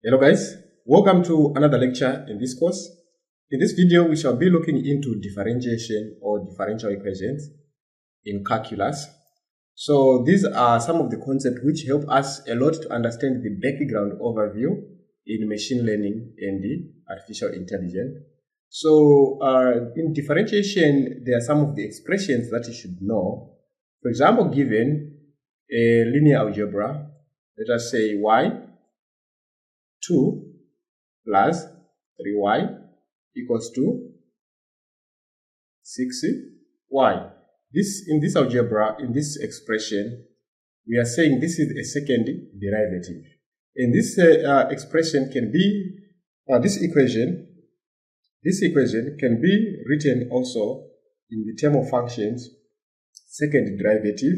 Hello guys, welcome to another lecture in this course. In this video, we shall be looking into differentiation or differential equations in calculus. So these are some of the concepts which help us a lot to understand the background overview in machine learning and the artificial intelligence. So in differentiation, there are some of the expressions that you should know. For example, given a linear algebra, let us say y 2 plus 3y equals to 6y. In this algebra, in this expression, we are saying this is a second derivative. And this expression can be, this equation can be written also in the term of functions, second derivative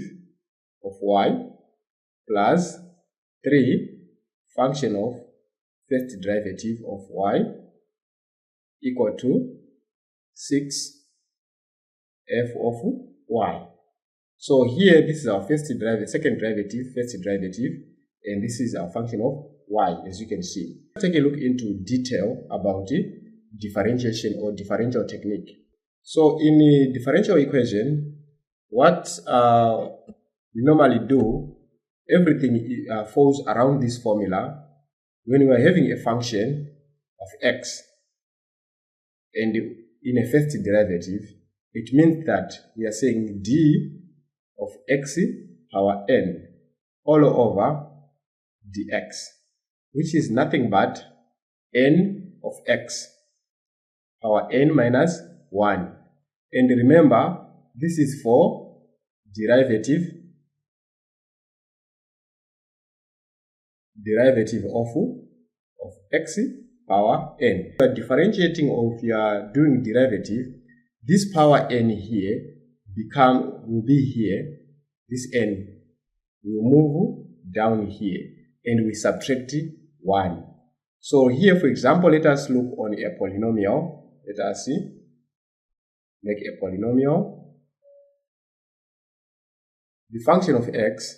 of y plus 3 function of first derivative of y equal to 6f of y. So here this is our first derivative, second derivative, first derivative, and this is our function of y, as you can see. Let's take a look into detail about the differentiation or differential technique. So in a differential equation, what we normally do, everything falls around this formula. When we are having a function of x and in a first derivative, it means that we are saying d of x power n all over dx, which is nothing but n of x power n minus 1. And remember, this is for derivative of x power n. If you are differentiating or if you are doing derivative, this power n here will be here. This n will move down here and we subtract 1. So here, for example, let us look on a polynomial. Let us make a polynomial. The function of x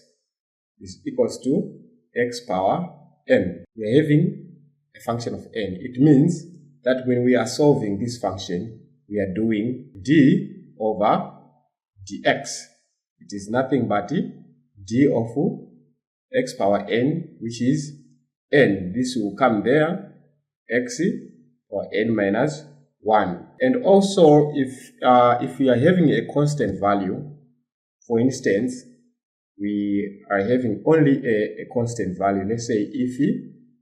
is equals to x power n. We are having a function of n. It means that when we are solving this function, we are doing d over dx. It is nothing but d of x power n, which is n. This will come there, x or n minus 1. And also, if we are having a constant value, for instance, we are having only a constant value. Let's say if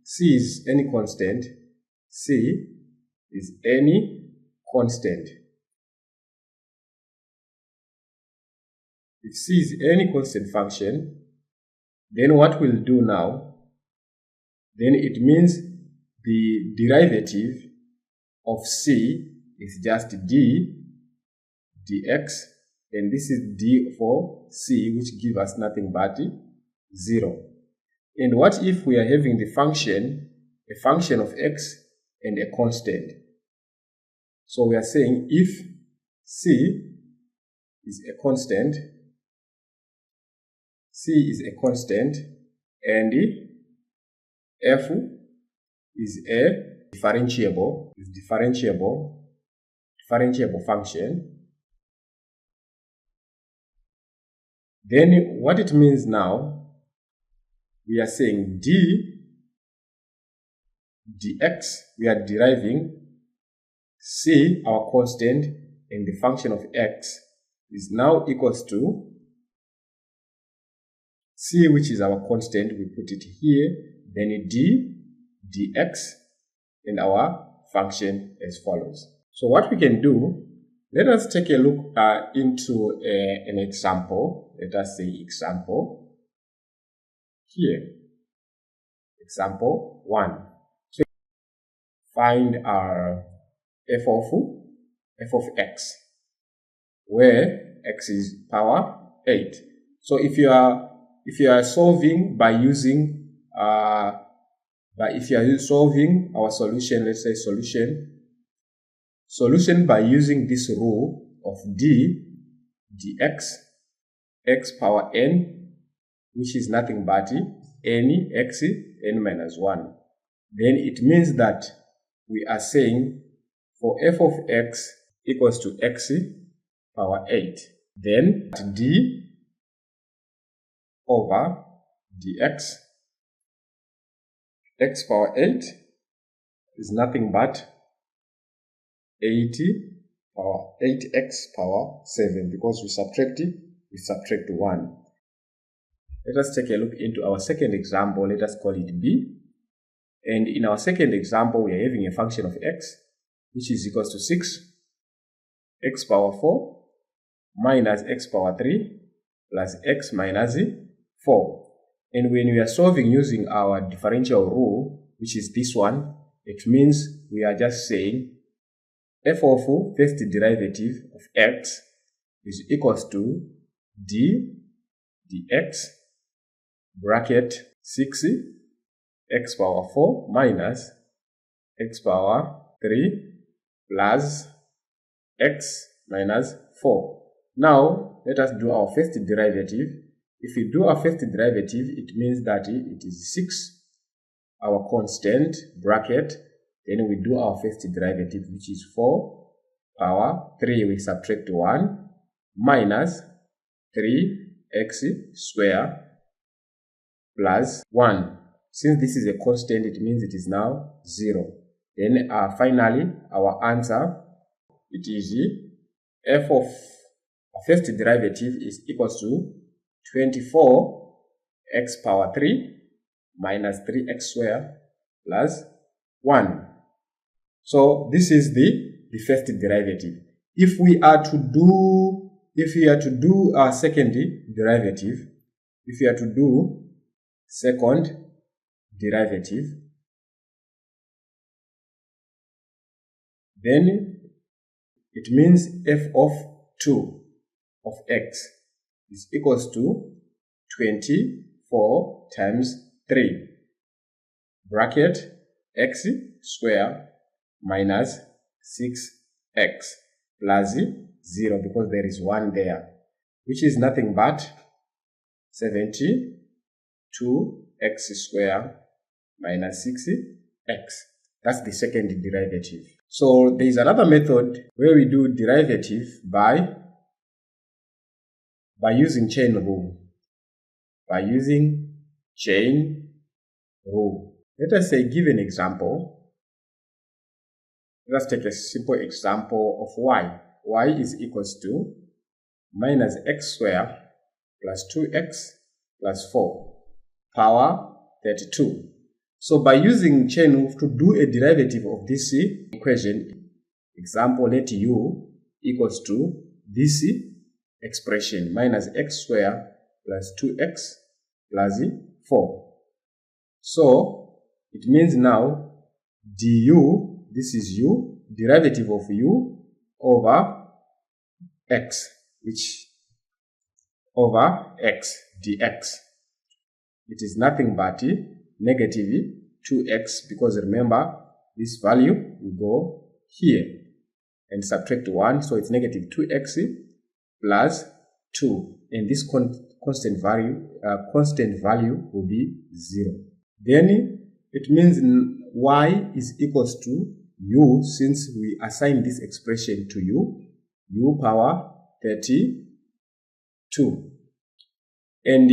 c is any constant, c is any constant. If c is any constant function, then what we'll do now, then it means the derivative of c is just d dx, and this is d for c, which gives us nothing but 0. And what if we are having the function, a function of x and a constant? So we are saying if c is a constant, and f is a differentiable function, then what it means now, we are saying d dx, we are deriving c, our constant, and the function of x is now equals to c, which is our constant, we put it here, then d dx, and our function as follows. So what we can do, let us take a look into an example. Let us say example here. Example 1. So find our f of x, where x is power 8. So if you are solving by using if you are solving our solution, let's say solution by using this rule of d dx x power n, which is nothing but n x n minus 1. then it means that we are saying for f of x equals to x power 8, then d over dx x power 8 is nothing but 8x power 7, because we subtract 1. Let us take a look into our second example. Let us call it b. And in our second example, we are having a function of x, which is equals to 6 x power 4 minus x power 3 plus x minus 4. And when we are solving using our differential rule, which is this one, it means we are just saying f of first derivative of x is equals to d dx bracket 6 x power 4 minus x power 3 plus x minus 4. Now, let us do our first derivative. If we do our first derivative, it means that it is 6, our constant, bracket, then we do our first derivative, which is 4 power 3, we subtract 1, minus 3x square plus 1. Since this is a constant, it means it is now 0. Then finally, our answer, it is f of first derivative is equals to 24x power 3 minus 3x square plus 1. So this is the first derivative. If we are to do a second derivative, then it means f of 2 of x is equals to 24 times 3 bracket x square minus 6x plus 0, because there is 1 there, which is nothing but 72x square minus 6x. That's the second derivative. So there is another method where we do derivative by using chain rule. Let us say, give an example. Let us take a simple example of y. Y is equals to minus x square plus 2x plus 4 power 32. So by using chain rule to do a derivative of this equation, example, let u equals to this expression minus x square plus 2x plus 4. So it means now du, this is u, derivative of u over x, which over x dx. It is nothing but negative 2x, because remember this value will go here and subtract 1, so it's negative 2x plus 2, and this constant value will be 0. Then it means y is equals to u, since we assign this expression to u power 32. And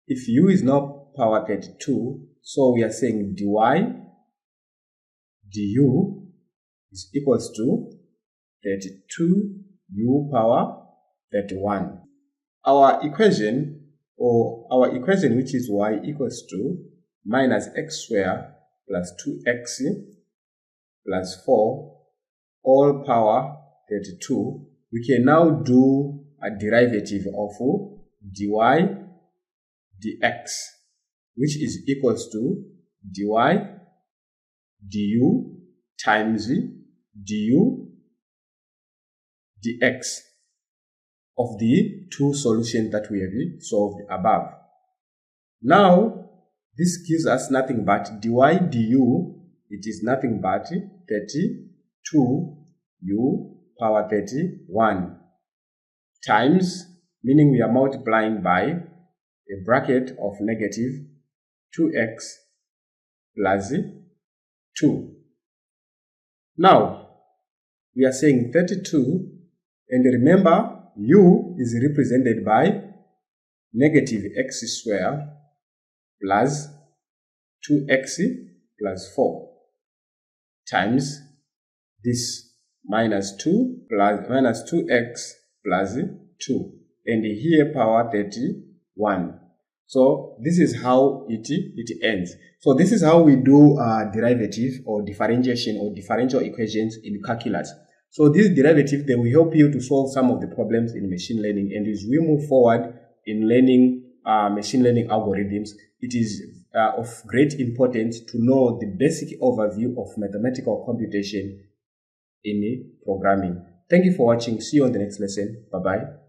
if u is now power 32, so we are saying dy du is equals to 32u power 31. Our equation, which is y equals to minus x square plus 2x plus 4 all power 32, we can now do a derivative of dy dx, which is equals to dy du times du dx of the two solutions that we have solved above. Now, this gives us nothing but dy du, it is nothing but 32u power 31 times, meaning we are multiplying by a bracket of negative 2x plus 2. Now, we are saying 32, and remember, u is represented by negative x squared plus 2x plus 4 times this minus 2x plus 2, and here power 31. So this is how it ends. So this is how we do derivative or differentiation or differential equations in calculus. So these derivatives, they will help you to solve some of the problems in machine learning, and as we move forward in learning machine learning algorithms, it is of great importance to know the basic overview of mathematical computation in programming. Thank you for watching. See you on the next lesson. Bye-bye.